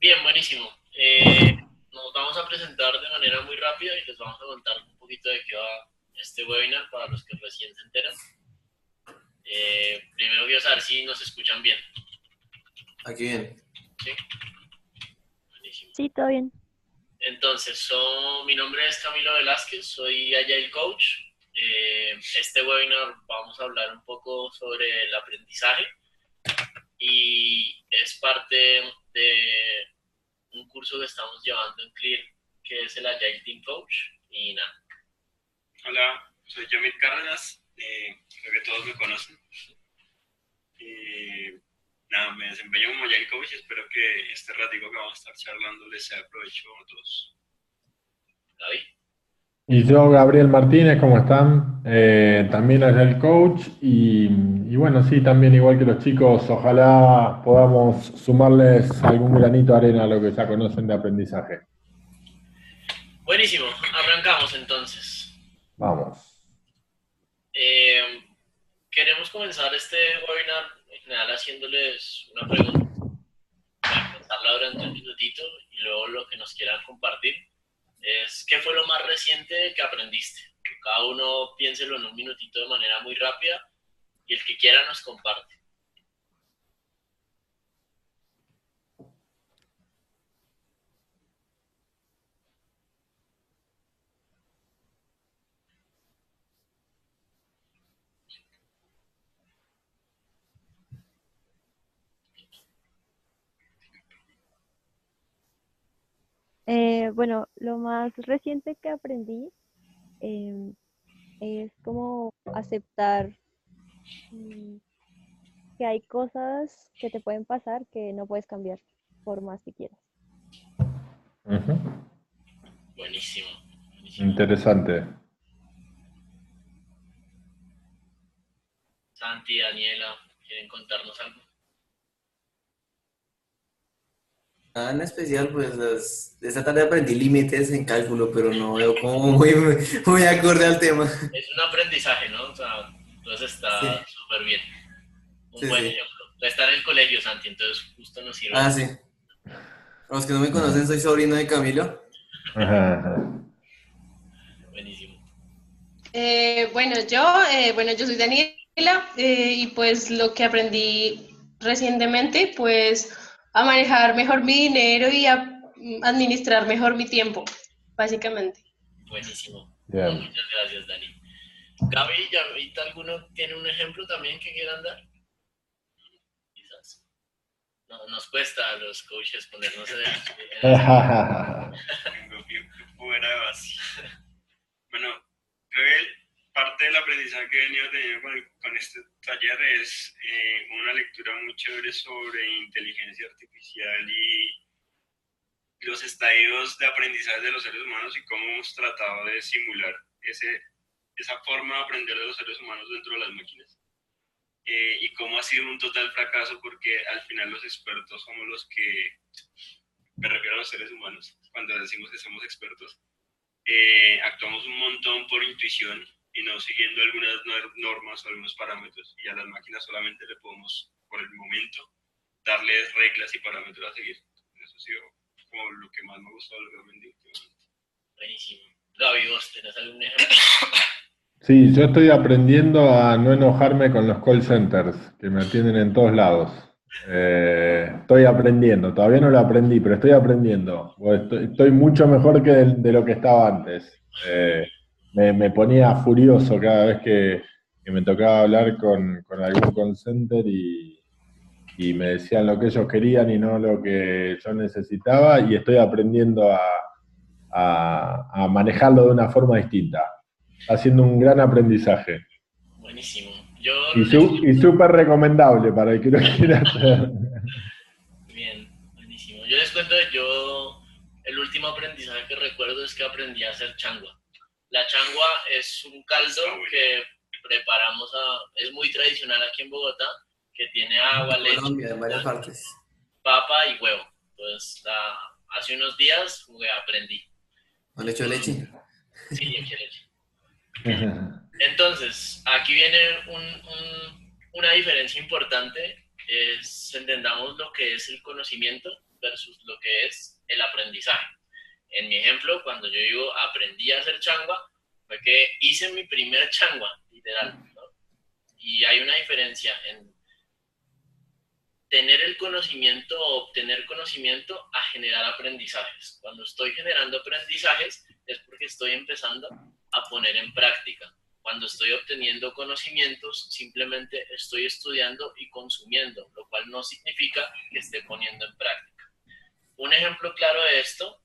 Bien, buenísimo. Nos vamos a presentar de manera muy rápida y les vamos a contar un poquito de qué va este webinar para los que recién se enteran. Primero quiero saber si nos escuchan bien. Aquí bien. ¿Sí? Buenísimo. Sí, todo bien. Entonces, mi nombre es Camilo Velázquez, soy Agile Coach. Este webinar vamos a hablar un poco sobre el aprendizaje y es parte de un curso que estamos llevando en Clear, que es el Agile Team Coach. Y nada. Hola, soy Yamil Cárdenas, creo que todos me conocen. Me desempeño como Agile Coach y espero que este ratico que vamos a estar charlando les sea de provecho a todos. David. Y yo, Gabriel Martínez, ¿cómo están? También Agile Coach y bueno, sí, también igual que los chicos, ojalá podamos sumarles algún granito de arena a lo que ya conocen de aprendizaje. Buenísimo, arrancamos entonces. Vamos. Queremos comenzar este webinar en general haciéndoles una pregunta para pensarla durante un minutito y luego lo que nos quieran compartir es ¿qué fue lo más reciente que aprendiste? Que cada uno piénselo en un minutito de manera muy rápida y el que quiera nos comparte. Bueno, lo más reciente que aprendí es como aceptar mm, que hay cosas que te pueden pasar que no puedes cambiar por más que quieras. Buenísimo, buenísimo. Interesante. Santi, Daniela, ¿quieren contarnos algo? Nada en especial, pues esta tarde aprendí límites en cálculo, pero no veo como muy acorde al tema. Es un aprendizaje, ¿no? O sea, entonces está Sí, súper bien. Un sí, buen sí. ejemplo. Está en el colegio, Santi, entonces justo nos sirve. Ah, sí. A los que no me conocen, soy sobrino de Camilo. Buenísimo. Yo soy Daniela y pues lo que aprendí recientemente, pues a manejar mejor mi dinero y a administrar mejor mi tiempo, básicamente. Buenísimo. Bien. Muchas gracias, Dani. Gaby, ¿ya ahorita alguno tiene un ejemplo también que quieran dar? Quizás. No, nos cuesta a los coaches ponernos en Vengo bien fuera de base. Bueno, creo que parte del aprendizaje que he venido teniendo con este taller es una lectura muy chévere sobre inteligencia artificial y los estadios de aprendizaje de los seres humanos y cómo hemos tratado de simular esa forma de aprender de los seres humanos dentro de las máquinas. Y cómo ha sido un total fracaso porque al final los expertos somos los que, me refiero a los seres humanos, cuando decimos que somos expertos, actuamos un montón por intuición y no siguiendo algunas normas o algunos parámetros, y a las máquinas solamente le podemos, por el momento, darles reglas y parámetros a seguir. Eso ha sido como lo que más me ha gustado de lo que aprendí últimamente. Buenísimo. Gaby, ¿vos tenés algún ejemplo? Sí, yo estoy aprendiendo a no enojarme con los call centers, que me atienden en todos lados. Estoy aprendiendo, todavía no lo aprendí, pero estoy aprendiendo. Estoy mucho mejor que de lo que estaba antes. Me ponía furioso cada vez que me tocaba hablar con algún call center y me decían lo que ellos querían y no lo que yo necesitaba, y estoy aprendiendo a manejarlo de una forma distinta. Está haciendo un gran aprendizaje. Buenísimo. Y súper recomendable para el que lo quiera hacer. Bien, buenísimo. Yo les cuento el último aprendizaje que recuerdo es que aprendí a hacer changua. La changua es un caldo que preparamos, es muy tradicional aquí en Bogotá, que tiene agua, leche, Colombia, en varias partes. papa y huevo. Entonces, hace unos días aprendí. ¿No le echo leche? Sí, le eché leche. Entonces, aquí viene una diferencia importante entendamos lo que es el conocimiento versus lo que es el aprendizaje. En mi ejemplo, cuando yo digo aprendí a hacer changua, fue que hice mi primer changua, literal, ¿no? Y hay una diferencia en tener el conocimiento o obtener conocimiento a generar aprendizajes. Cuando estoy generando aprendizajes es porque estoy empezando a poner en práctica. Cuando estoy obteniendo conocimientos, simplemente estoy estudiando y consumiendo, lo cual no significa que esté poniendo en práctica. Un ejemplo claro de esto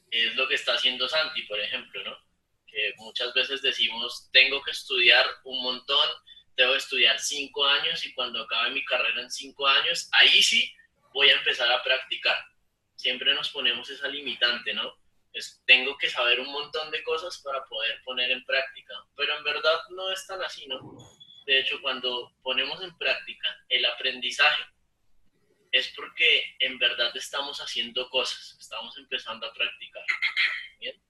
es lo que está haciendo Santi, por ejemplo, ¿no? Que muchas veces decimos, tengo que estudiar un montón, tengo que estudiar 5 años y cuando acabe mi carrera en 5 años, ahí sí voy a empezar a practicar. Siempre nos ponemos esa limitante, ¿no? Tengo que saber un montón de cosas para poder poner en práctica, pero en verdad no es tan así, ¿no? De hecho, cuando ponemos en práctica el aprendizaje, es porque en verdad estamos haciendo cosas, estamos empezando a practicar. ¿Bien?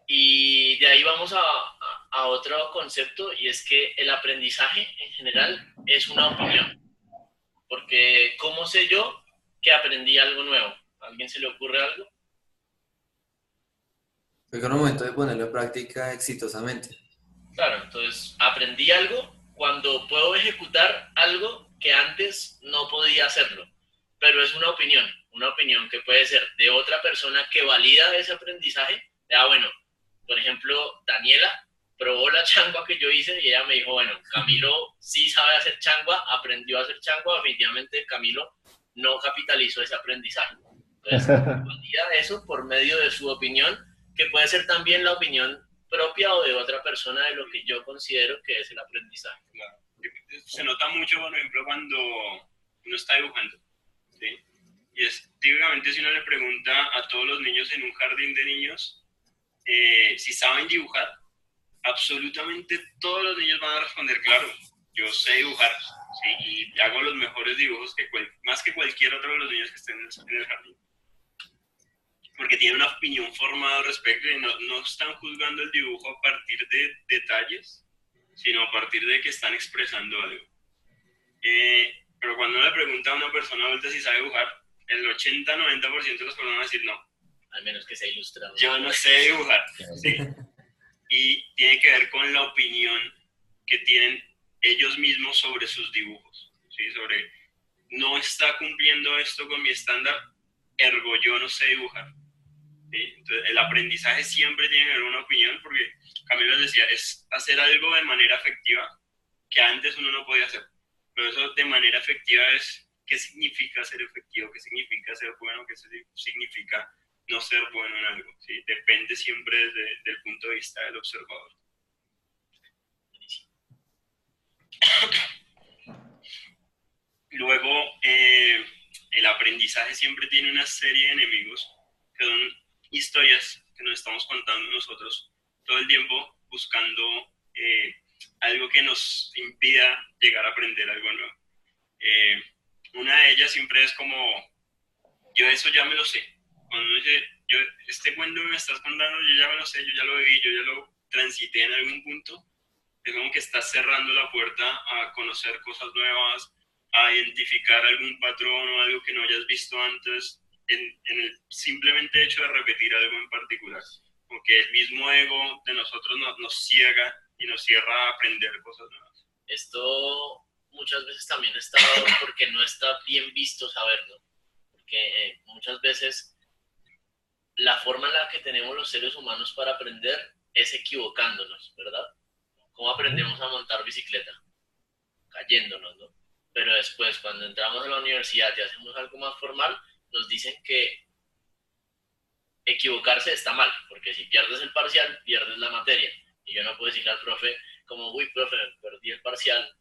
Y de ahí vamos a otro concepto, y es que el aprendizaje en general es una opinión. Porque ¿cómo sé yo que aprendí algo nuevo? ¿A alguien se le ocurre algo? Fue con el momento de ponerlo en práctica exitosamente. Claro, entonces aprendí algo cuando puedo ejecutar algo que antes no podía hacerlo. Pero es una opinión que puede ser de otra persona que valida ese aprendizaje. Bueno, por ejemplo, Daniela probó la changua que yo hice y ella me dijo, bueno, Camilo sí sabe hacer changua, aprendió a hacer changua, definitivamente Camilo no capitalizó ese aprendizaje. Entonces, valida eso por medio de su opinión, que puede ser también la opinión propia o de otra persona de lo que yo considero que es el aprendizaje. Claro. Se nota mucho, por ejemplo, cuando uno está dibujando, ¿sí? Y es típicamente si uno le pregunta a todos los niños en un jardín de niños si saben dibujar, absolutamente todos los niños van a responder, claro, yo sé dibujar, ¿sí? Y hago los mejores dibujos más que cualquier otro de los niños que estén en el jardín. Porque tienen una opinión formada al respecto y no están juzgando el dibujo a partir de detalles, sino a partir de que están expresando algo. Pero cuando uno le pregunta a una persona adulta si sabe dibujar, el 80-90% de las personas van a decir no. Al menos que sea ilustrado. Yo no sé dibujar. ¿Sí? Y tiene que ver con la opinión que tienen ellos mismos sobre sus dibujos. ¿Sí? Sobre, no está cumpliendo esto con mi estándar, ergo yo no sé dibujar. ¿Sí? Entonces, el aprendizaje siempre tiene que haber una opinión, porque Camilo decía, es hacer algo de manera efectiva que antes uno no podía hacer. Pero eso de manera efectiva es, ¿qué significa ser efectivo? ¿Qué significa ser bueno? ¿Qué significa no ser bueno en algo? ¿Sí? Depende siempre desde el punto de vista del observador. Luego, el aprendizaje siempre tiene una serie de enemigos que son historias que nos estamos contando nosotros todo el tiempo buscando algo que nos impida llegar a aprender algo nuevo. Una de ellas siempre es como, yo eso ya me lo sé. Cuando uno dice, este cuento que me estás contando, yo ya me lo sé, yo ya lo viví, yo ya lo transité en algún punto. Es como que estás cerrando la puerta a conocer cosas nuevas, a identificar algún patrón o algo que no hayas visto antes, en el simplemente hecho de repetir algo en particular. Porque el mismo ego de nosotros nos ciega y nos cierra a aprender cosas nuevas. Esto muchas veces también está dado porque no está bien visto saberlo. Porque muchas veces la forma en la que tenemos los seres humanos para aprender es equivocándonos, ¿verdad? ¿Cómo aprendemos a montar bicicleta? Cayéndonos, ¿no? Pero después, cuando entramos a la universidad y hacemos algo más formal, nos dicen que equivocarse está mal, porque si pierdes el parcial, pierdes la materia. Y yo no puedo decirle al profe, como, uy, profe, perdí el parcial,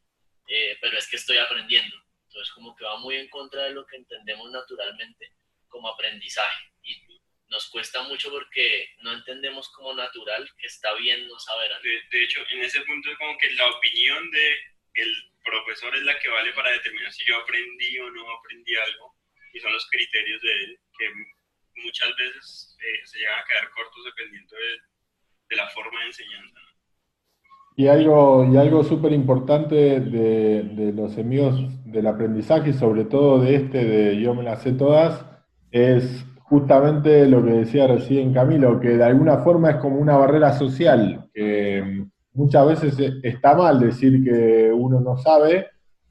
pero es que estoy aprendiendo. Entonces, como que va muy en contra de lo que entendemos naturalmente como aprendizaje. Y nos cuesta mucho porque no entendemos como natural que está bien no saber algo. De hecho, en ese punto es como que la opinión del profesor es la que vale para determinar si yo aprendí o no aprendí algo. Y son los criterios de él que muchas veces se llegan a quedar cortos dependiendo de la forma de enseñanza, ¿no? y algo súper importante de los enemigos del aprendizaje, y sobre todo de de Yo me las sé todas, es justamente lo que decía recién Camilo, que de alguna forma es como una barrera social, que muchas veces está mal decir que uno no sabe,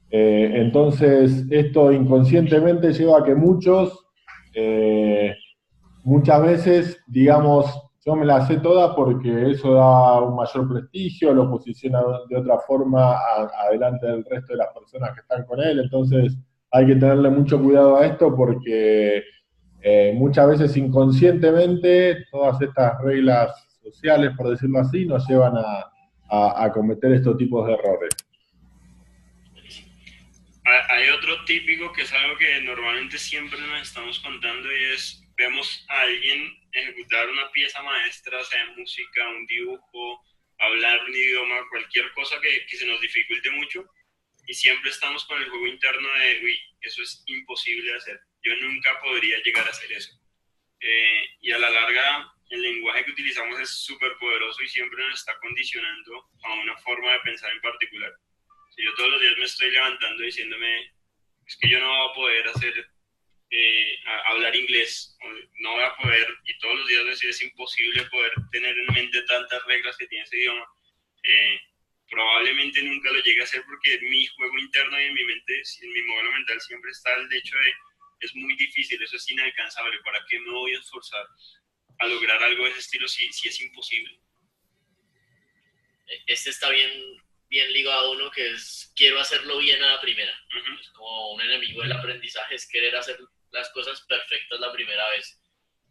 entonces esto inconscientemente lleva a que eh, muchas veces, digamos, yo me la sé toda porque eso da un mayor prestigio, lo posiciona de otra forma adelante del resto de las personas que están con él, entonces hay que tenerle mucho cuidado a esto porque muchas veces inconscientemente todas estas reglas sociales, por decirlo así, nos llevan a cometer estos tipos de errores. Hay otro típico que es algo que normalmente siempre nos estamos contando y es, vemos a alguien ejecutar una pieza maestra, sea música, un dibujo, hablar un idioma, cualquier cosa que se nos dificulte mucho y siempre estamos con el juego interno de, uy, eso es imposible de hacer, yo nunca podría llegar a hacer eso. Y a la larga el lenguaje que utilizamos es súper poderoso y siempre nos está condicionando a una forma de pensar en particular. Si yo todos los días me estoy levantando diciéndome, es que yo no voy a poder hablar inglés, no voy a poder, y todos los días decir es imposible poder tener en mente tantas reglas que tiene ese idioma, probablemente nunca lo llegue a hacer porque mi juego interno y en mi mente, en mi modelo mental siempre está el hecho de, es muy difícil, eso es inalcanzable, ¿para qué me voy a esforzar a lograr algo de ese estilo si es imposible? Este está bien ligado a uno que es quiero hacerlo bien a la primera. Es como un enemigo del aprendizaje, es querer hacer las cosas perfectas la primera vez.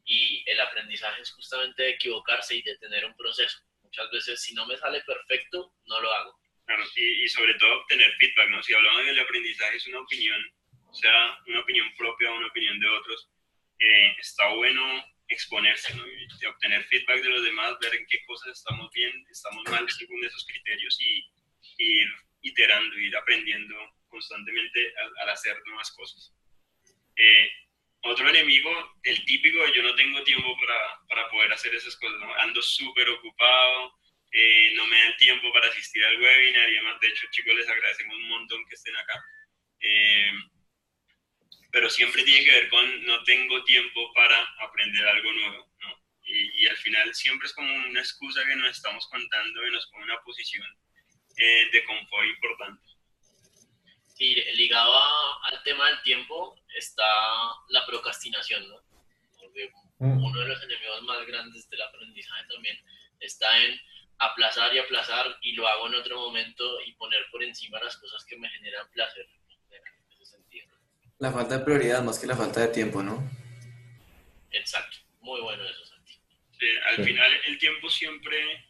Y el aprendizaje es justamente equivocarse y de tener un proceso. Muchas veces si no me sale perfecto, no lo hago. Claro, y sobre todo obtener feedback, ¿no? Si hablamos del aprendizaje es una opinión, o sea, una opinión propia o una opinión de otros, está bueno exponerse, ¿no? Y obtener feedback de los demás, ver en qué cosas estamos bien, estamos mal según esos criterios y ir iterando, ir aprendiendo constantemente al hacer nuevas cosas. Otro enemigo, el típico de yo no tengo tiempo para poder hacer esas cosas, ¿no? Ando súper ocupado, no me da el tiempo para asistir al webinar y demás. De hecho, chicos, les agradecemos un montón que estén acá. Pero siempre tiene que ver con no tengo tiempo para aprender algo nuevo, ¿no? Y al final siempre es como una excusa que nos estamos contando y nos pone una posición de confort importante. Y ligado al tema del tiempo está la procrastinación, ¿no? Porque uno de los enemigos más grandes del aprendizaje también está en aplazar y aplazar y lo hago en otro momento y poner por encima las cosas que me generan placer en ese sentido. La falta de prioridad más que la falta de tiempo, ¿no? Exacto, muy bueno eso, Santi. Al final el tiempo siempre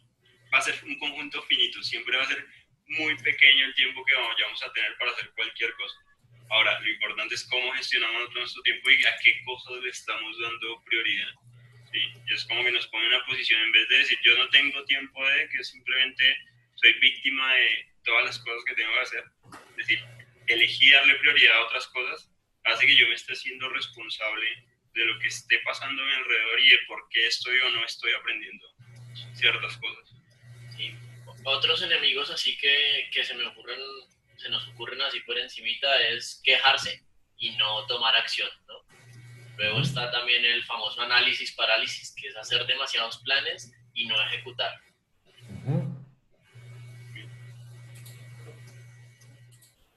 va a ser un conjunto finito, siempre va a ser muy pequeño el tiempo que vamos a tener para hacer cualquier cosa. Ahora, lo importante es cómo gestionamos nuestro tiempo y a qué cosas le estamos dando prioridad. Sí, es como que nos pone en una posición, en vez de decir yo no tengo tiempo que simplemente soy víctima de todas las cosas que tengo que hacer. Es decir, elegir darle prioridad a otras cosas hace que yo me esté siendo responsable de lo que esté pasando a mi alrededor y de por qué estoy o no estoy aprendiendo ciertas cosas. Sí. Otros enemigos así que se nos ocurren así por encimita es quejarse y no tomar acción, ¿no? Luego está también el famoso análisis parálisis, que es hacer demasiados planes y no ejecutar.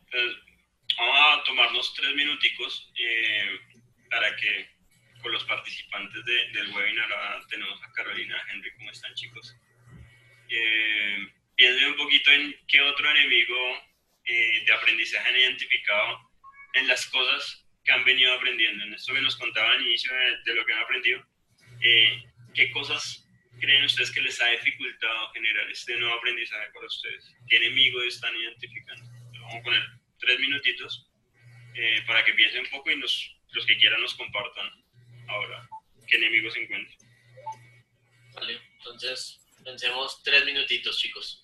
Entonces, vamos a tomarnos 3 minuticos para que con los participantes del webinar, ahora tenemos a Carolina, a Henry, ¿cómo están, chicos? Piensen un poquito en qué otro enemigo de aprendizaje han identificado en las cosas que han venido aprendiendo, en esto que nos contaban al inicio de lo que han aprendido, qué cosas creen ustedes que les ha dificultado generar este nuevo aprendizaje para ustedes, qué enemigos están identificando. Vamos a poner 3 minutitos para que piensen un poco y los que quieran nos compartan ahora qué enemigos se encuentran. Vale, entonces pensemos 3 minutitos, chicos.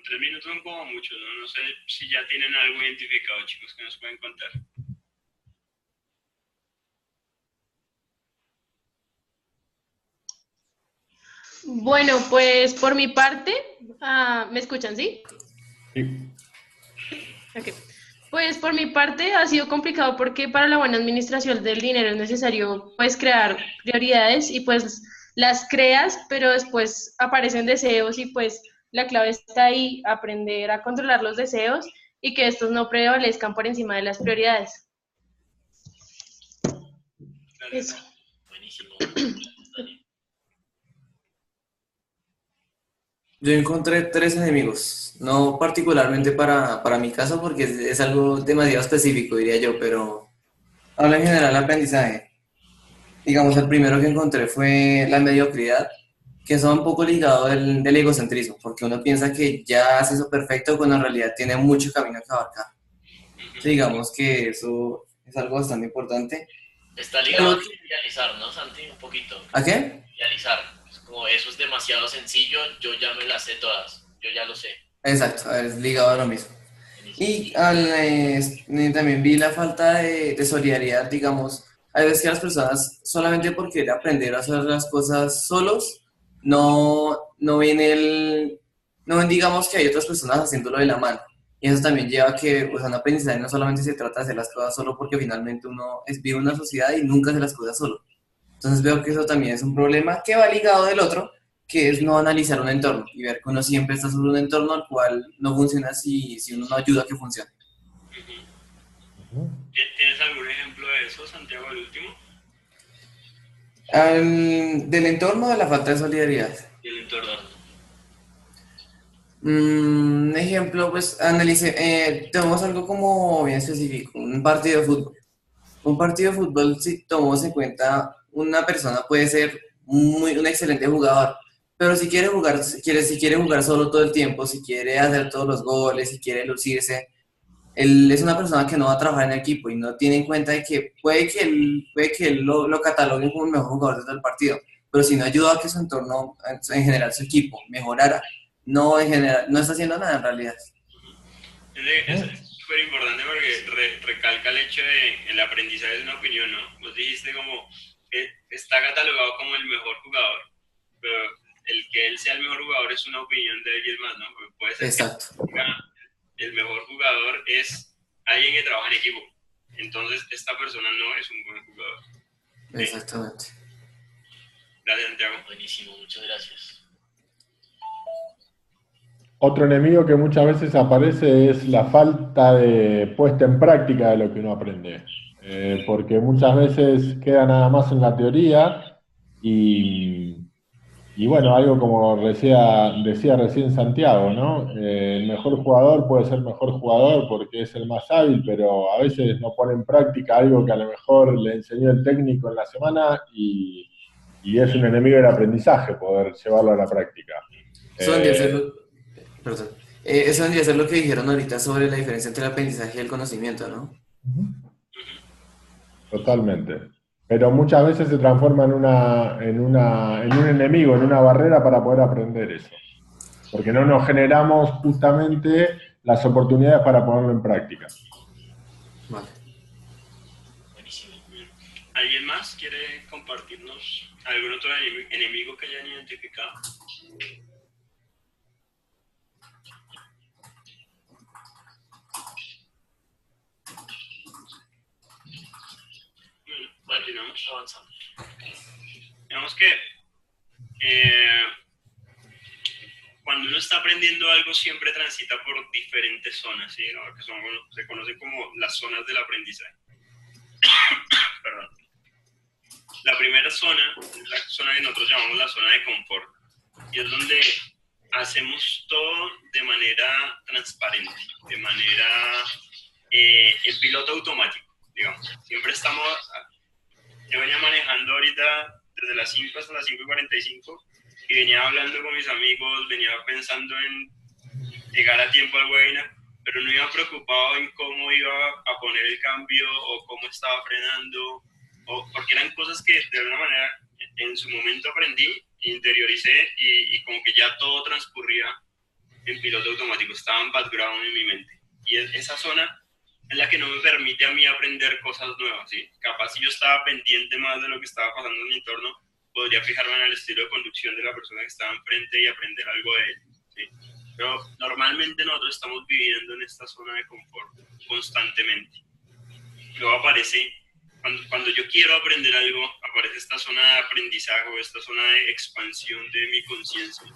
3 minutos son como muchos, ¿no? No sé si ya tienen algo identificado, chicos, que nos pueden contar. Bueno, pues por mi parte, ¿me escuchan, sí? Sí. Ok. Pues por mi parte ha sido complicado porque para la buena administración del dinero es necesario pues crear prioridades y pues las creas, pero después aparecen deseos y pues la clave está ahí, aprender a controlar los deseos y que estos no prevalezcan por encima de las prioridades. Eso. Buenísimo. Yo encontré 3 enemigos, no particularmente para mi caso porque es algo demasiado específico, diría yo, pero habla en general del aprendizaje. Digamos, el primero que encontré fue la mediocridad, que eso va un poco ligado del egocentrismo, porque uno piensa que ya hace eso perfecto cuando en realidad tiene mucho camino que abarcar. Sí, digamos que eso es algo bastante importante. Está ligado a idealizar, ¿no, Santi? Un poquito. ¿A qué? Idealizar. Es como eso es demasiado sencillo, yo ya me las sé todas, yo ya lo sé. Exacto, es ligado a lo mismo. Y también vi la falta de solidaridad, digamos. Hay veces que las personas, solamente por querer aprender a hacer las cosas solos, no ven no ven, digamos, que hay otras personas haciéndolo de la mano. Y eso también lleva a que, pues, un aprendizaje no solamente se trata de hacer las cosas solo porque finalmente uno vive en una sociedad y nunca hace las cosas solo. Entonces veo que eso también es un problema que va ligado del otro, que es no analizar un entorno y ver que uno siempre está sobre un entorno al cual no funciona si uno no ayuda a que funcione. ¿Tienes algún ejemplo de eso, Santiago, el último? Del entorno, de la falta de solidaridad. El entorno. Un ejemplo, pues tomamos algo como bien específico, un partido de fútbol. Un partido de fútbol, si tomamos en cuenta, una persona puede ser un excelente jugador, pero si quiere jugar solo todo el tiempo, si quiere hacer todos los goles, si quiere lucirse, él es una persona que no va a trabajar en equipo y no tiene en cuenta de que puede que él lo cataloguen como el mejor jugador de todo el partido, pero si no ayuda a que su entorno, en general su equipo, mejorara, no, en general, no está haciendo nada en realidad. Es súper importante porque recalca el hecho de el aprendizaje es una opinión, ¿no? Vos dijiste como está catalogado como el mejor jugador, pero el que él sea el mejor jugador es una opinión de alguien más, ¿no? Porque puede ser Exacto. que el mejor jugador es alguien que trabaja en equipo. Entonces, esta persona no es un buen jugador. Exactamente. Gracias, Santiago. Buenísimo, muchas gracias. Otro enemigo que muchas veces aparece es la falta de puesta en práctica de lo que uno aprende. Porque muchas veces queda nada más en la teoría y bueno, algo como decía recién Santiago, ¿no? El mejor jugador puede ser mejor jugador porque es el más hábil, pero a veces no pone en práctica algo que a lo mejor le enseñó el técnico en la semana y es un enemigo del aprendizaje poder llevarlo a la práctica. Eso vendría a ser perdón. Eso vendría a ser lo que dijeron ahorita sobre la diferencia entre el aprendizaje y el conocimiento, ¿no? Totalmente. Pero muchas veces se transforma en un enemigo, en una barrera para poder aprender eso. Porque no nos generamos justamente las oportunidades para ponerlo en práctica. Vale. Buenísimo. ¿Alguien más quiere compartirnos algún otro enemigo que hayan identificado? Bueno, continuamos avanzando. Digamos que cuando uno está aprendiendo algo siempre transita por diferentes zonas, ¿sí? ¿No? Que se conocen como las zonas del aprendizaje. Perdón. La primera zona es la zona que nosotros llamamos la zona de confort y es donde hacemos todo de manera transparente, de manera en piloto automático, digamos. Siempre yo venía manejando ahorita desde las 5 hasta las 5:45 y venía hablando con mis amigos, venía pensando en llegar a tiempo al webinar, pero no iba preocupado en cómo iba a poner el cambio o cómo estaba frenando, porque eran cosas que de alguna manera en su momento aprendí, interioricé y como que ya todo transcurría en piloto automático, estaba en background en mi mente. Y es esa zona en la que no me permite a mí aprender cosas nuevas, ¿sí? Capaz si yo estaba pendiente más de lo que estaba pasando en mi entorno, podría fijarme en el estilo de conducción de la persona que estaba enfrente y aprender algo de él, ¿sí? Pero normalmente nosotros estamos viviendo en esta zona de confort constantemente. Luego aparece, cuando yo quiero aprender algo, aparece esta zona de aprendizaje o esta zona de expansión de mi conciencia,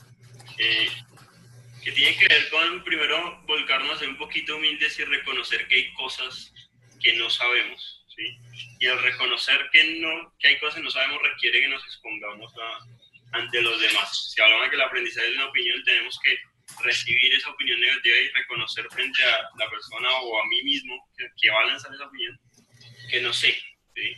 que tiene que ver con, primero, volcarnos a ser un poquito humildes y reconocer que hay cosas que no sabemos, ¿sí? Y al reconocer que hay cosas que no sabemos requiere que nos expongamos ante los demás. Si hablamos de que el aprendizaje es una opinión, tenemos que recibir esa opinión negativa y reconocer frente a la persona o a mí mismo que va a lanzar esa opinión, que no sé, ¿sí?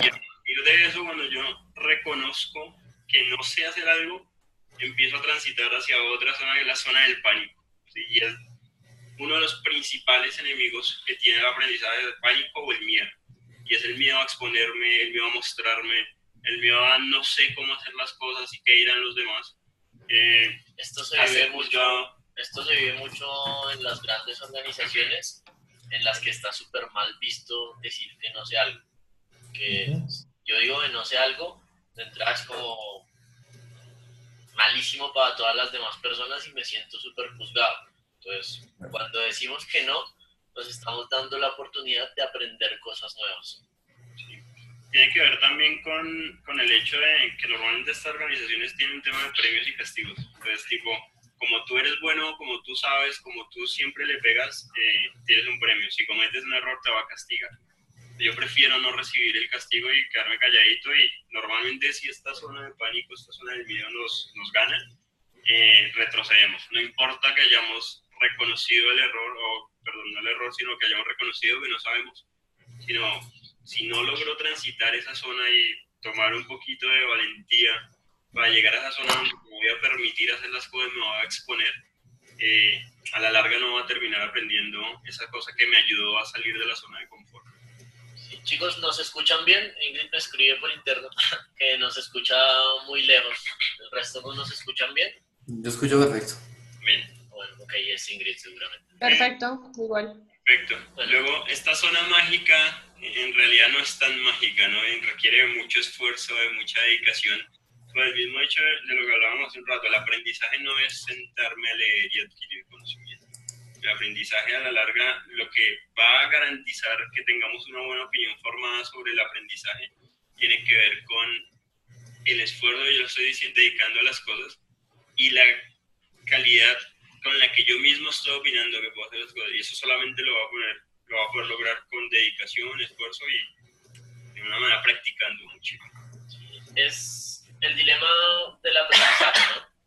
Y a partir de eso, cuando yo reconozco que no sé hacer algo, empiezo a transitar hacia otra zona, que es la zona del pánico, ¿sí? Y es uno de los principales enemigos que tiene el aprendizaje, el pánico o el miedo. Y es el miedo a exponerme, el miedo a mostrarme, el miedo a no sé cómo hacer las cosas y qué dirán los demás. Esto se vive mucho en las grandes organizaciones en las que está súper mal visto decir que no sé algo. Que yo digo que no sé algo, de entrada es como malísimo para todas las demás personas y me siento súper juzgado. Entonces, cuando decimos que no, nos estamos dando la oportunidad de aprender cosas nuevas. Sí. Tiene que ver también con el hecho de que normalmente estas organizaciones tienen un tema de premios y castigos. Entonces, tipo, como tú eres bueno, como tú sabes, como tú siempre le pegas, tienes un premio. Si cometes un error, te va a castigar. Yo prefiero no recibir el castigo y quedarme calladito, y normalmente si esta zona de pánico, esta zona del miedo nos gana, retrocedemos. No importa que hayamos reconocido el error, no el error, sino que hayamos reconocido que no sabemos, sino si no logro transitar esa zona y tomar un poquito de valentía para llegar a esa zona donde me voy a permitir hacer las cosas, me voy a exponer, a la larga no voy a terminar aprendiendo esa cosa que me ayudó a salir de la zona de confort. Sí, chicos, ¿nos escuchan bien? Ingrid me escribe por interno que nos escucha muy lejos. ¿El resto no nos escuchan bien? Yo escucho perfecto. Bien. Bueno, ok, es Ingrid seguramente. Perfecto, igual. Perfecto. Bueno. Luego, esta zona mágica en realidad no es tan mágica, ¿no? Requiere de mucho esfuerzo, de mucha dedicación. Por el mismo hecho de lo que hablábamos hace un rato, el aprendizaje no es sentarme a leer y adquirir conocimiento. El aprendizaje a la larga, lo que va a garantizar que tengamos una buena opinión formada sobre el aprendizaje, tiene que ver con el esfuerzo que yo estoy dedicando a las cosas y la calidad con la que yo mismo estoy opinando que puedo hacer las cosas. Y eso solamente lo va a poder lograr con dedicación, esfuerzo y de una manera practicando mucho. Es el dilema del aprendizaje, ¿no?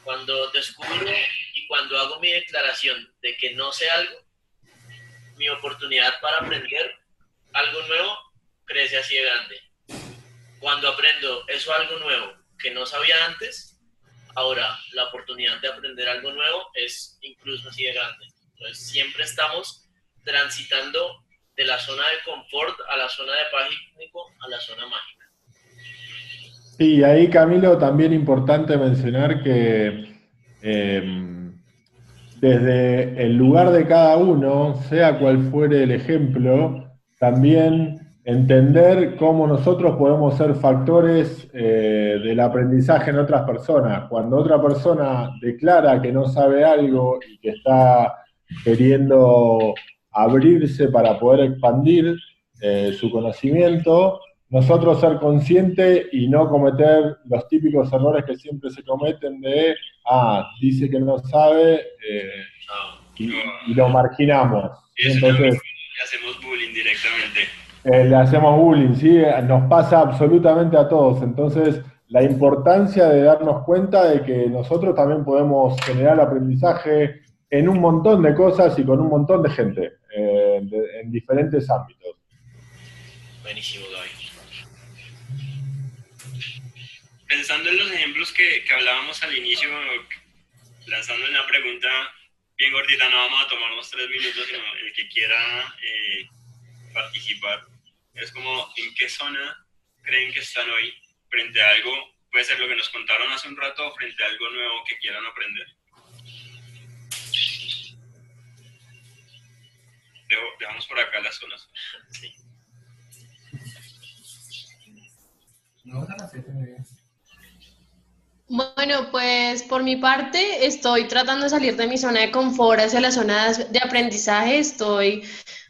Cuando descubro y cuando hago mi declaración de que no sé algo, mi oportunidad para aprender algo nuevo crece así de grande. Cuando aprendo eso algo nuevo que no sabía antes, ahora la oportunidad de aprender algo nuevo es incluso así de grande. Entonces siempre estamos transitando de la zona de confort a la zona de pánico a la zona mágica. Sí, ahí Camilo, también importante mencionar que desde el lugar de cada uno, sea cual fuere el ejemplo, también entender cómo nosotros podemos ser factores del aprendizaje en otras personas. Cuando otra persona declara que no sabe algo y que está queriendo abrirse para poder expandir su conocimiento, nosotros ser conscientes y no cometer los típicos errores que siempre se cometen de, dice que no sabe, y lo marginamos. Entonces, le hacemos bullying directamente. Le hacemos bullying, sí, nos pasa absolutamente a todos. Entonces, la importancia de darnos cuenta de que nosotros también podemos generar aprendizaje en un montón de cosas y con un montón de gente, en diferentes ámbitos. Buenísimo, Gaby. Pensando en los ejemplos que hablábamos al inicio, lanzando una pregunta bien gordita, no vamos a tomarnos 3 minutos, sino el que quiera participar. Es como, ¿en qué zona creen que están hoy frente a algo? Puede ser lo que nos contaron hace un rato o frente a algo nuevo que quieran aprender. por acá las zonas. Sí. Bueno, pues por mi parte estoy tratando de salir de mi zona de confort hacia la zona de aprendizaje. Estoy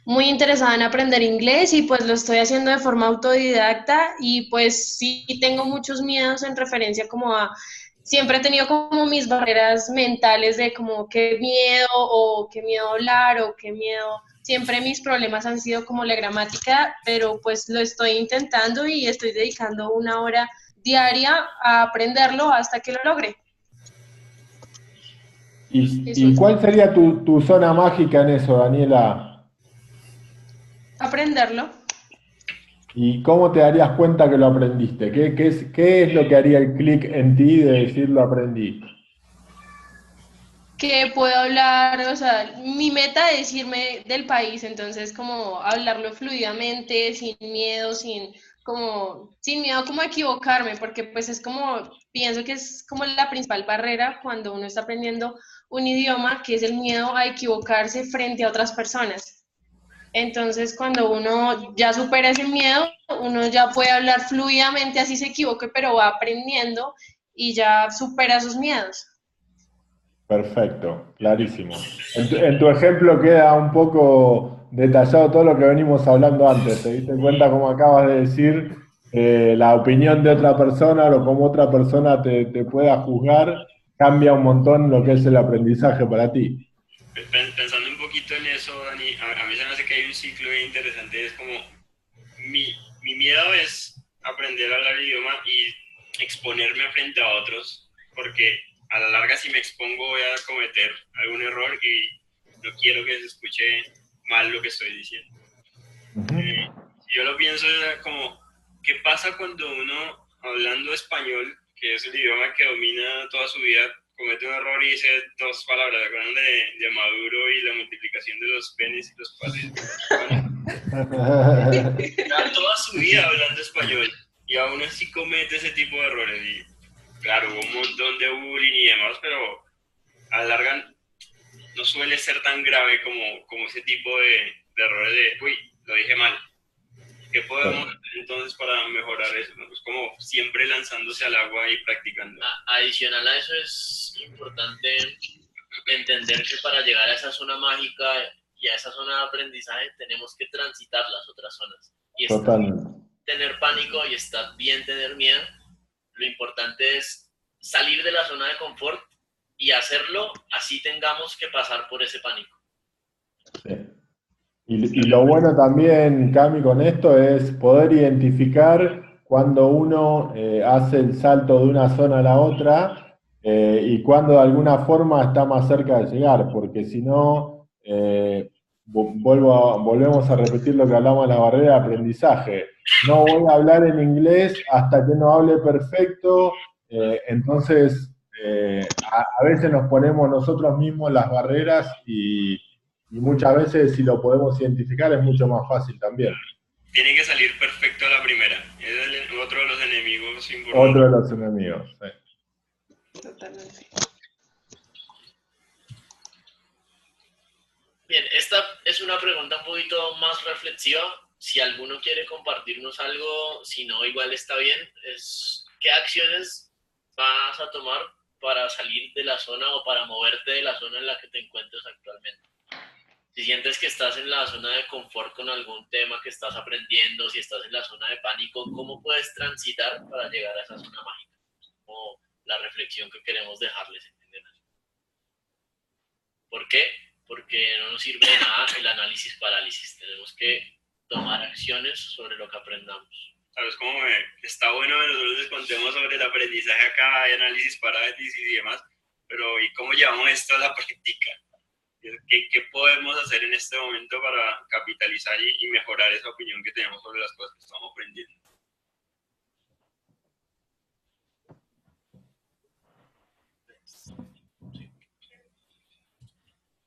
muy interesada en aprender inglés y pues lo estoy haciendo de forma autodidacta y pues sí tengo muchos miedos en referencia como a, siempre he tenido como mis barreras mentales de como qué miedo o qué miedo hablar o qué miedo, siempre mis problemas han sido como la gramática, pero pues lo estoy intentando y estoy dedicando una hora diaria a aprenderlo hasta que lo logre. ¿Y cuál sería tu zona mágica en eso, Daniela? Aprenderlo. ¿Y cómo te darías cuenta que lo aprendiste? ¿Qué es lo que haría el clic en ti de decir lo aprendí? Que puedo hablar, o sea, mi meta es irme del país, entonces como hablarlo fluidamente, sin miedo, sin miedo como a equivocarme, porque pues es como, pienso que es como la principal barrera cuando uno está aprendiendo un idioma, que es el miedo a equivocarse frente a otras personas. Entonces, cuando uno ya supera ese miedo, uno ya puede hablar fluidamente, así se equivoque, pero va aprendiendo y ya supera esos miedos. Perfecto, clarísimo. En tu ejemplo queda un poco detallado todo lo que venimos hablando antes. ¿Te diste cuenta cómo acabas de decir la opinión de otra persona o cómo otra persona te pueda juzgar? Cambia un montón lo que es el aprendizaje para ti. Pensando un poquito en eso, Dani, a mí se me hace que hay un ciclo bien interesante. Es como, mi miedo es aprender a hablar el idioma y exponerme frente a otros, porque a la larga si me expongo voy a cometer algún error y no quiero que se escuche mal lo que estoy diciendo. Yo lo pienso como, ¿qué pasa cuando uno, hablando español, que es el idioma que domina toda su vida, comete un error y dice dos palabras? ¿Se acuerdan de Maduro y la multiplicación de los penes y los panes? Toda su vida hablando español y aún así comete ese tipo de errores. Y claro, hubo un montón de bullying y demás, pero a la larga no suele ser tan grave como ese tipo de errores de, uy, lo dije mal. ¿Qué podemos hacer entonces para mejorar eso? Pues como siempre lanzándose al agua y practicando. Adicional a eso es importante entender que para llegar a esa zona mágica y a esa zona de aprendizaje tenemos que transitar las otras zonas. Y tener pánico y está bien tener miedo. Lo importante es salir de la zona de confort y hacerlo así tengamos que pasar por ese pánico. Sí. Y lo bueno también, Cami, con esto es poder identificar cuando uno hace el salto de una zona a la otra y cuando de alguna forma está más cerca de llegar, porque si no, volvemos a repetir lo que hablamos de la barrera de aprendizaje. No voy a hablar en inglés hasta que no hable perfecto, entonces a veces nos ponemos nosotros mismos las barreras y muchas veces si lo podemos identificar es mucho más fácil también. Tiene que salir perfecto a la primera. Es otro de los enemigos importantes. Otro de los enemigos, sí. Totalmente. Bien, esta es una pregunta un poquito más reflexiva. Si alguno quiere compartirnos algo, si no, igual está bien. ¿Qué acciones vas a tomar para salir de la zona o para moverte de la zona en la que te encuentres actualmente? Si sientes que estás en la zona de confort con algún tema que estás aprendiendo, si estás en la zona de pánico, ¿cómo puedes transitar para llegar a esa zona mágica? Como la reflexión que queremos dejarles entender. ¿Por qué? Porque no nos sirve de nada el análisis parálisis. Tenemos que tomar acciones sobre lo que aprendamos. ¿Sabes cómo está bueno que nosotros les contemos sobre el aprendizaje acá, hay análisis parálisis y demás, pero ¿y cómo llevamos esto a la práctica? ¿Qué podemos hacer en este momento para capitalizar y mejorar esa opinión que tenemos sobre las cosas que estamos aprendiendo?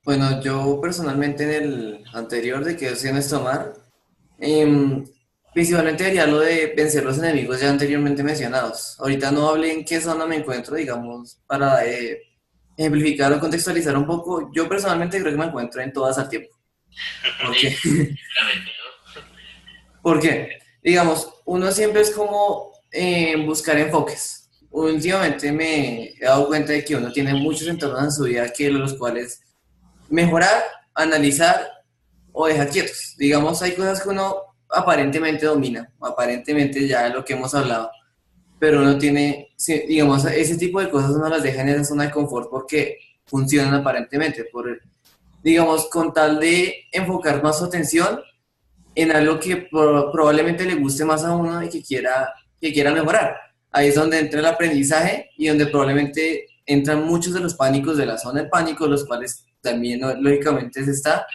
Bueno, yo personalmente en el anterior de qué opciones tomar, principalmente haría lo de vencer los enemigos ya anteriormente mencionados. Ahorita no hablé en qué zona me encuentro, digamos, para ejemplificar o contextualizar un poco. Yo personalmente creo que me encuentro en todas al tiempo. ¿Por qué? Sinceramente, ¿no? ¿Por qué? Digamos, uno siempre es como buscar enfoques. Últimamente me he dado cuenta de que uno tiene muchos entornos en su vida que los cuales mejorar, analizar o dejar quietos. Digamos, hay cosas que uno aparentemente domina, aparentemente ya lo que hemos hablado, pero uno tiene, sí, digamos, ese tipo de cosas uno las deja en esa zona de confort porque funcionan aparentemente, digamos, con tal de enfocar más su atención en algo que probablemente le guste más a uno y que quiera mejorar. Ahí es donde entra el aprendizaje y donde probablemente entran muchos de los pánicos de la zona de pánico, los cuales también lógicamente se está,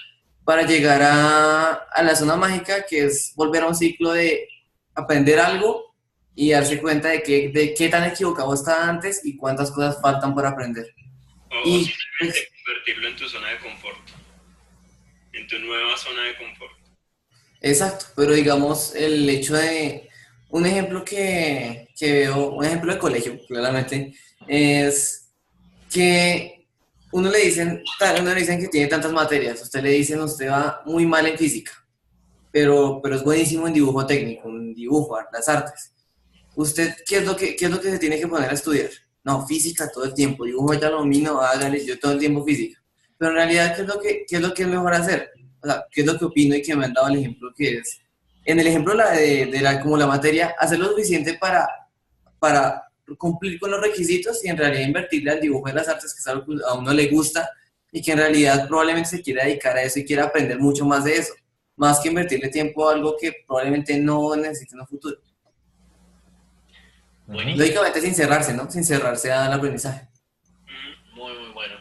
para llegar a la zona mágica, que es volver a un ciclo de aprender algo y darse cuenta de qué tan equivocado está antes y cuántas cosas faltan por aprender. O Y simplemente convertirlo en tu zona de confort, en tu nueva zona de confort. exacto, pero digamos el hecho de, un ejemplo que veo, un ejemplo de colegio, claramente, es que uno le dicen que tiene tantas materias, usted le dicen usted va muy mal en física, pero es buenísimo en dibujo técnico, en dibujo, las artes. ¿Usted qué es lo que se tiene que poner a estudiar? No, física todo el tiempo, dibujo ya lo domino, hágale, yo todo el tiempo física. Pero en realidad, qué es lo que es mejor hacer? O sea, ¿qué es lo que opino y que me han dado el ejemplo que es? En el ejemplo como la materia, hacer lo suficiente para cumplir con los requisitos y en realidad invertirle al dibujo de las artes, que es algo que a uno le gusta y que en realidad probablemente se quiera dedicar a eso y quiera aprender mucho más de eso, más que invertirle tiempo a algo que probablemente no necesite en un futuro. Buenísimo, Lógicamente sin cerrarse, ¿no? Sin cerrarse al aprendizaje. muy, muy bueno.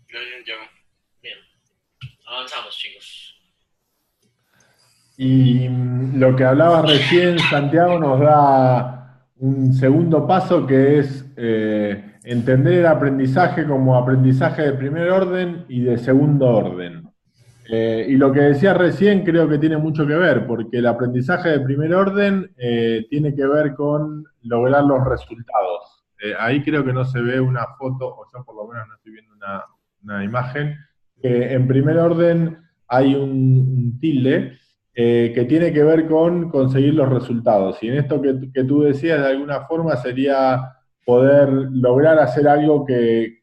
Gracias, Yago. Bien, avanzamos, chicos. Y lo que hablaba recién, Santiago, nos da un segundo paso que es entender el aprendizaje como aprendizaje de primer orden y de segundo orden. Y lo que decía recién creo que tiene mucho que ver, porque el aprendizaje de primer orden tiene que ver con lograr los resultados. Ahí creo que no se ve una foto, o yo por lo menos no estoy viendo una imagen, que en primer orden hay un tilde que tiene que ver con conseguir los resultados. Y en esto que tú decías, de alguna forma sería poder lograr hacer algo que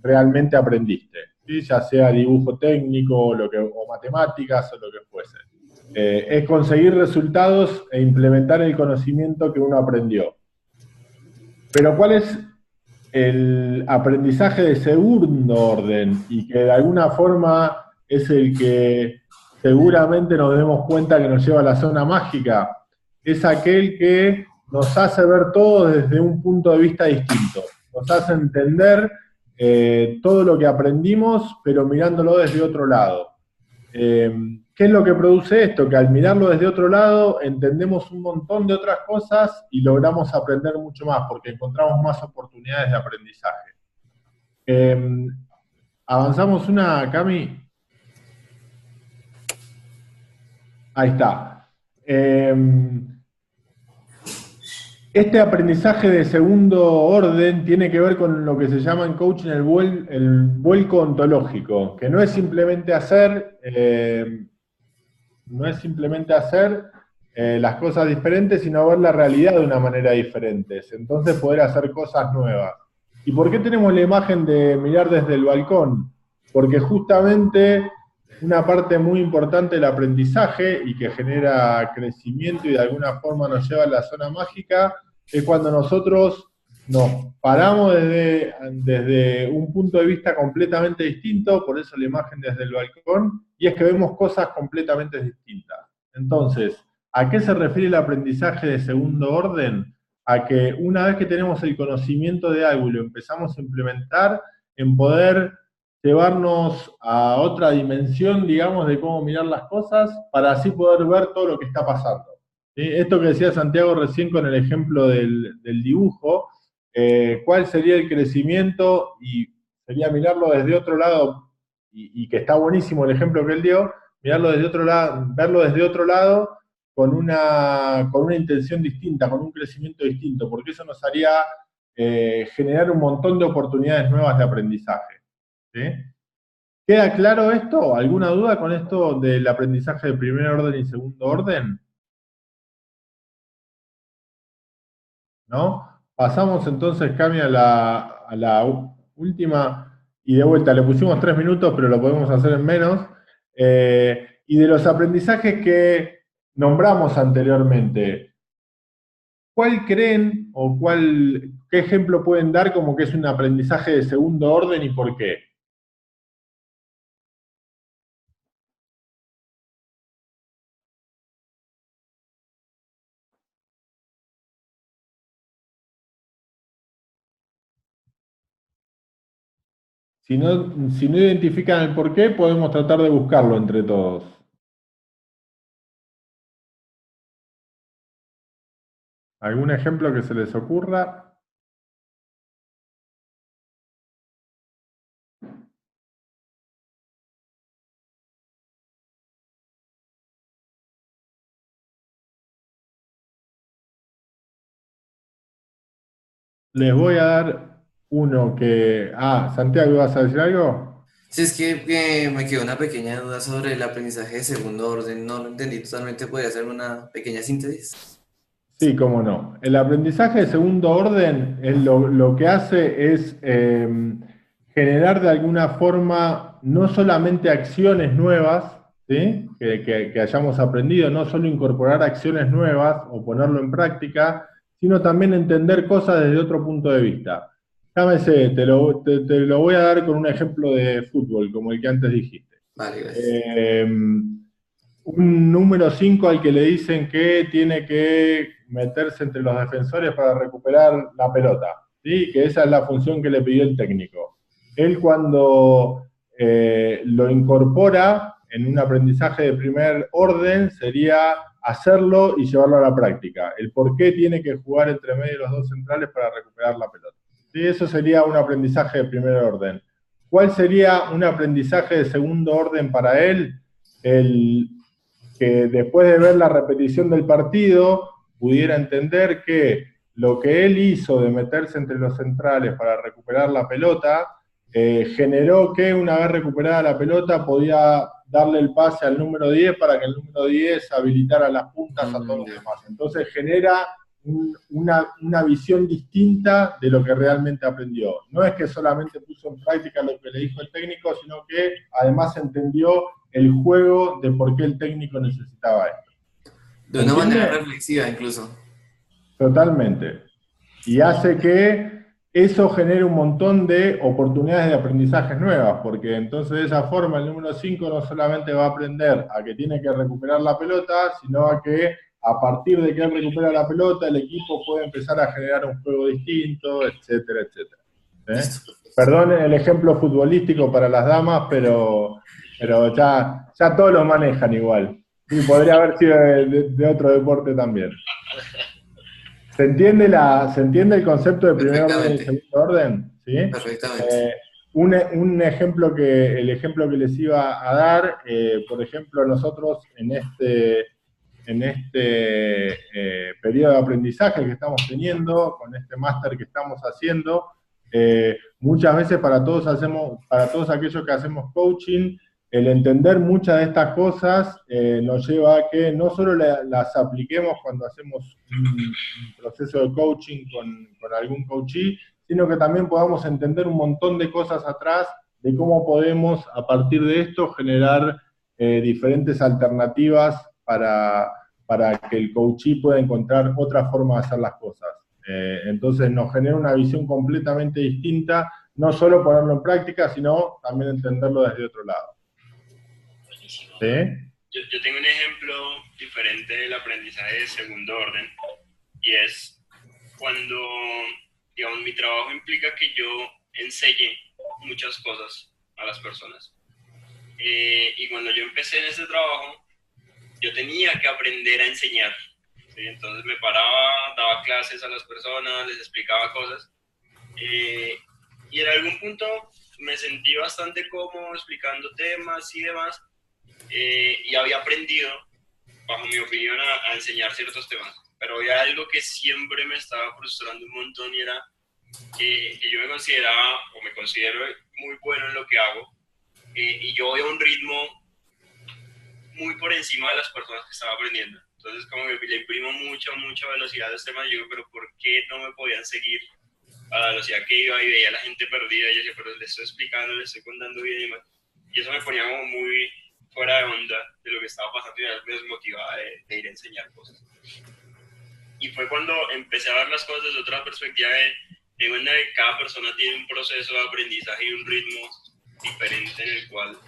realmente aprendiste, ¿sí? Ya sea dibujo técnico o matemáticas o lo que fuese. Es conseguir resultados e implementar el conocimiento que uno aprendió. Pero ¿cuál es el aprendizaje de segundo orden y que de alguna forma es el que seguramente nos demos cuenta que nos lleva a la zona mágica? Es aquel que nos hace ver todo desde un punto de vista distinto, nos hace entender todo lo que aprendimos, pero mirándolo desde otro lado. ¿Qué es lo que produce esto? Que al mirarlo desde otro lado entendemos un montón de otras cosas y logramos aprender mucho más, porque encontramos más oportunidades de aprendizaje. Avanzamos una, Cami. Ahí está. Este aprendizaje de segundo orden tiene que ver con lo que se llama en coaching el vuelco ontológico, que no es simplemente hacer las cosas diferentes, sino ver la realidad de una manera diferente. Entonces poder hacer cosas nuevas. ¿Y por qué tenemos la imagen de mirar desde el balcón? Porque justamente una parte muy importante del aprendizaje y que genera crecimiento y de alguna forma nos lleva a la zona mágica es cuando nosotros nos paramos desde un punto de vista completamente distinto, por eso la imagen desde el balcón, y es que vemos cosas completamente distintas. Entonces, ¿a qué se refiere el aprendizaje de segundo orden? A que una vez que tenemos el conocimiento de algo y lo empezamos a implementar, en poder llevarnos a otra dimensión, digamos, de cómo mirar las cosas, para así poder ver todo lo que está pasando. ¿Sí? Esto que decía Santiago recién con el ejemplo del dibujo, ¿cuál sería el crecimiento? Y sería mirarlo desde otro lado, y que está buenísimo el ejemplo que él dio, mirarlo desde otro lado, verlo desde otro lado con una intención distinta, con un crecimiento distinto, porque eso nos haría generar un montón de oportunidades nuevas de aprendizaje. ¿Sí? ¿Queda claro esto? ¿Alguna duda con esto del aprendizaje de primer orden y segundo orden? ¿No? Pasamos entonces, Cami, a la última, y de vuelta, le pusimos 3 minutos, pero lo podemos hacer en menos. Y de los aprendizajes que nombramos anteriormente, ¿cuál creen o qué ejemplo pueden dar como que es un aprendizaje de segundo orden y por qué? Si no identifican el por qué, podemos tratar de buscarlo entre todos. ¿Algún ejemplo que se les ocurra? Les voy a dar uno que... Santiago, ¿vas a decir algo? Si es que me quedó una pequeña duda sobre el aprendizaje de segundo orden, no lo entendí totalmente, ¿podría hacer una pequeña síntesis? Sí, cómo no. El aprendizaje de segundo orden lo que hace es generar de alguna forma no solamente acciones nuevas, ¿sí? que hayamos aprendido, no solo incorporar acciones nuevas o ponerlo en práctica, sino también entender cosas desde otro punto de vista. Llámese, te lo voy a dar con un ejemplo de fútbol, como el que antes dijiste. Vale, gracias. Un número 5 al que le dicen que tiene que meterse entre los defensores para recuperar la pelota, ¿sí? Que esa es la función que le pidió el técnico. Él cuando lo incorpora en un aprendizaje de primer orden sería hacerlo y llevarlo a la práctica. El por qué tiene que jugar entre medio de los dos centrales para recuperar la pelota. ¿Sí? Eso sería un aprendizaje de primer orden. ¿Cuál sería un aprendizaje de segundo orden para él? Que después de ver la repetición del partido pudiera entender que lo que él hizo de meterse entre los centrales para recuperar la pelota generó que una vez recuperada la pelota podía darle el pase al número 10 para que el número 10 habilitara las puntas a todos los demás. Entonces genera una visión distinta de lo que realmente aprendió. No es que solamente puso en práctica lo que le dijo el técnico, sino que además entendió el juego de por qué el técnico necesitaba esto. De una manera reflexiva incluso. Totalmente. Y hace que eso genere un montón de oportunidades de aprendizajes nuevas, porque entonces de esa forma el número 5 no solamente va a aprender a que tiene que recuperar la pelota, sino a que a partir de que él recupera la pelota, el equipo puede empezar a generar un juego distinto, etcétera, etcétera. Perdonen el ejemplo futbolístico para las damas, pero ya todos lo manejan igual. Y podría haber sido de otro deporte también. ¿Se entiende el concepto de primer orden y segundo orden? ¿Sí? Perfectamente. El ejemplo que les iba a dar, por ejemplo, nosotros en este periodo de aprendizaje que estamos teniendo, con este máster que estamos haciendo, muchas veces para todos aquellos que hacemos coaching, el entender muchas de estas cosas nos lleva a que no solo las apliquemos cuando hacemos un proceso de coaching con algún coachee, sino que también podamos entender un montón de cosas atrás de cómo podemos, a partir de esto, generar diferentes alternativas para que el coachee pueda encontrar otra forma de hacer las cosas. Entonces nos genera una visión completamente distinta, no solo ponerlo en práctica, sino también entenderlo desde otro lado. Buenísimo. ¿Sí? Yo tengo un ejemplo diferente del aprendizaje de segundo orden, y es cuando, digamos, mi trabajo implica que yo enseñe muchas cosas a las personas. Y cuando yo empecé en este trabajo, yo tenía que aprender a enseñar. ¿Sí? Entonces me paraba, daba clases a las personas, les explicaba cosas. Y en algún punto me sentí bastante cómodo explicando temas y demás. Y había aprendido, bajo mi opinión, a enseñar ciertos temas. Pero había algo que siempre me estaba frustrando un montón, y era que yo me consideraba, o me considero muy bueno en lo que hago, y yo voy a un ritmo muy por encima de las personas que estaba aprendiendo. Entonces como que le imprimo mucha velocidad a este tema y digo, pero ¿por qué no me podían seguir a la velocidad que iba? Y veía a la gente perdida y yo decía, pero le estoy explicando, le estoy contando bien y más. Y eso me ponía como muy fuera de onda de lo que estaba pasando y me desmotivaba de ir a enseñar cosas. Y fue cuando empecé a ver las cosas desde otra perspectiva de cuenta que cada persona tiene un proceso de aprendizaje y un ritmo diferente en el cual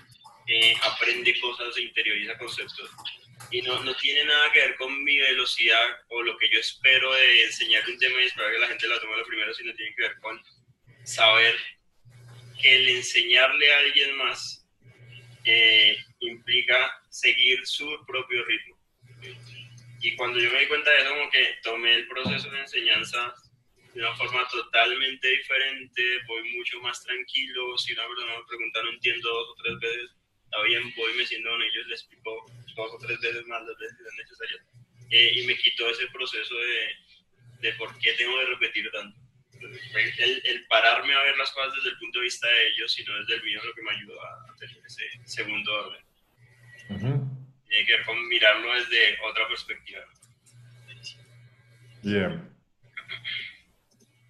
aprende cosas e interioriza conceptos. Y no tiene nada que ver con mi velocidad o lo que yo espero de enseñar un tema y esperar que la gente la tome a lo primero, sino tiene que ver con saber que el enseñarle a alguien más implica seguir su propio ritmo. Y cuando yo me di cuenta de eso, como que tomé el proceso de enseñanza de una forma totalmente diferente, voy mucho más tranquilo. Si una persona me pregunta, no entiendo 2 o 3 veces, está bien, voy, me siento con ellos, les explico 2 o 3 veces más las veces que sean necesarias. Y me quitó ese proceso de por qué tengo que repetir tanto. El pararme a ver las cosas desde el punto de vista de ellos y no desde el mío es lo que me ayudó a tener ese segundo orden. Tiene que ver con mirarlo desde otra perspectiva. Bien.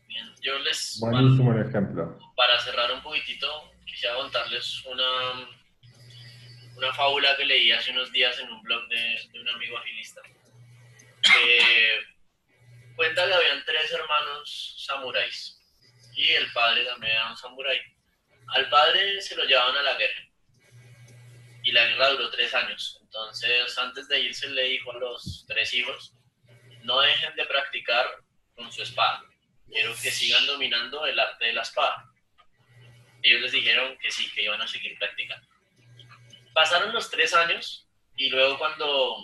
Bien, yo les, Buenísimo el ejemplo. para cerrar un poquitito, quisiera contarles una fábula que leí hace unos días en un blog de un amigo agilista. Cuenta que habían 3 hermanos samuráis y el padre también era un samurái. Al padre se lo llevaban a la guerra y la guerra duró 3 años. Entonces, antes de irse, le dijo a los 3 hijos: no dejen de practicar con su espada. Quiero que sigan dominando el arte de la espada. Ellos les dijeron que sí, que iban a seguir practicando. Pasaron los 3 años y luego, cuando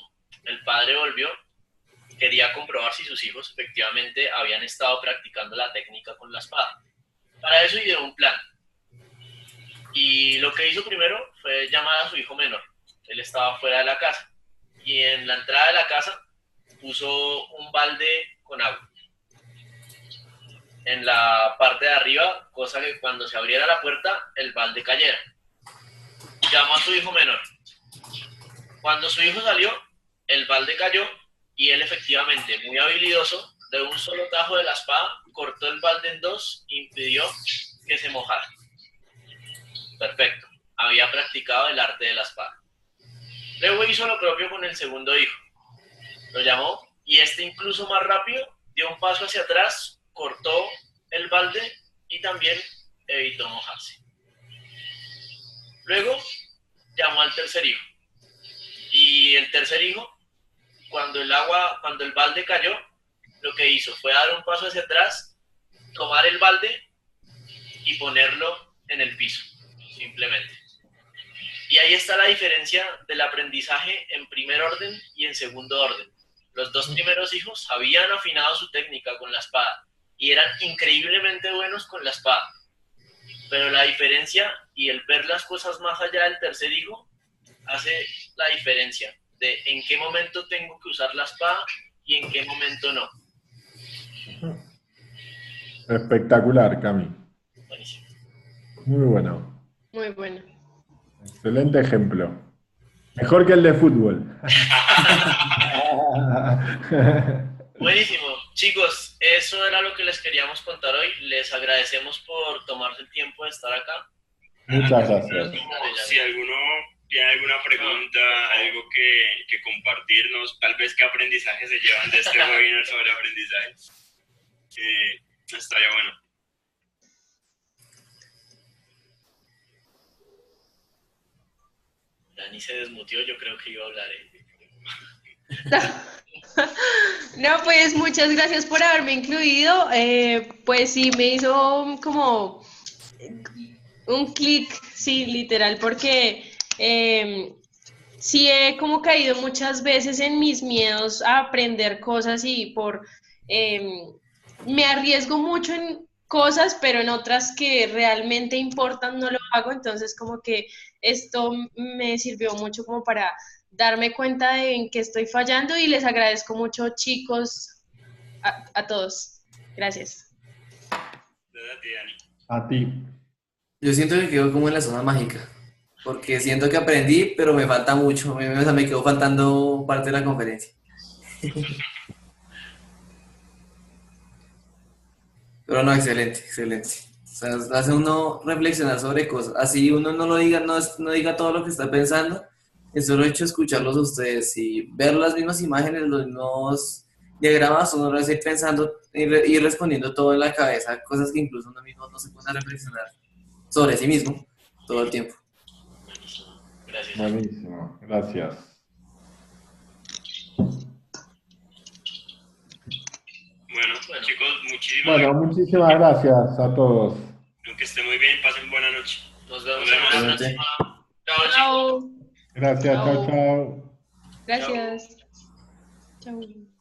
el padre volvió, quería comprobar si sus hijos efectivamente habían estado practicando la técnica con la espada. Para eso ideó un plan. Y lo que hizo primero fue llamar a su hijo menor. Él estaba fuera de la casa. Y en la entrada de la casa puso un balde con agua en la parte de arriba, cosa que cuando se abriera la puerta, el balde cayera. Llamó a su hijo menor. Cuando su hijo salió, el balde cayó y él, efectivamente, muy habilidoso, de un solo tajo de la espada, cortó el balde en 2 e impidió que se mojara. Perfecto. Había practicado el arte de la espada. Luego hizo lo propio con el segundo hijo. Lo llamó y este, incluso más rápido, dio un paso hacia atrás, cortó el balde y también evitó mojarse. Luego llamó al tercer hijo. Y el tercer hijo, cuando el balde cayó, lo que hizo fue dar un paso hacia atrás, tomar el balde y ponerlo en el piso, simplemente. Y ahí está la diferencia del aprendizaje en primer orden y en segundo orden. Los 2 primeros hijos habían afinado su técnica con la espada y eran increíblemente buenos con la espada. Pero la diferencia y el ver las cosas más allá del tercer hijo hace la diferencia de en qué momento tengo que usar la espada y en qué momento no. Espectacular, Cami. Buenísimo. Muy bueno. Muy bueno. Excelente ejemplo. Mejor que el de fútbol. Buenísimo. Chicos, eso era lo que les queríamos contar hoy. Les agradecemos por tomarse el tiempo de estar acá. Muchas gracias. Si alguno tiene alguna pregunta, algo que compartirnos, tal vez qué aprendizaje se llevan de este webinar sobre aprendizaje, estaría bueno. Dani se desmutió, yo creo que iba a hablar él. No, pues muchas gracias por haberme incluido. Pues sí, me hizo como un clic, sí, literal, porque sí he como caído muchas veces en mis miedos a aprender cosas y me arriesgo mucho en cosas, pero en otras que realmente importan no lo hago. Entonces como que esto me sirvió mucho como para darme cuenta de en qué estoy fallando, y les agradezco mucho, chicos, a todos. Gracias. Gracias a ti, Dani. A ti. Yo siento que quedo como en la zona mágica. porque siento que aprendí, pero me falta mucho, o sea, me quedó faltando parte de la conferencia. Pero no, excelente, excelente. O sea, hace uno reflexionar sobre cosas. Así uno no lo diga, no diga todo lo que está pensando. El solo hecho de escucharlos a ustedes y ver las mismas imágenes, los mismos diagramas, uno lo hace pensando y respondiendo todo en la cabeza, cosas que incluso uno mismo no se pone a reflexionar sobre sí mismo todo el tiempo. Buenísimo. Gracias. Buenísimo, gracias. Bueno, chicos, muchísimas Bueno, muchísimas gracias a todos. gracias. Que estén muy bien, pasen buena noche. Nos vemos Nos vemos. en la próxima. Chao, chicos. Chao. Gracias, chao, Chao. chao. Gracias. Chao.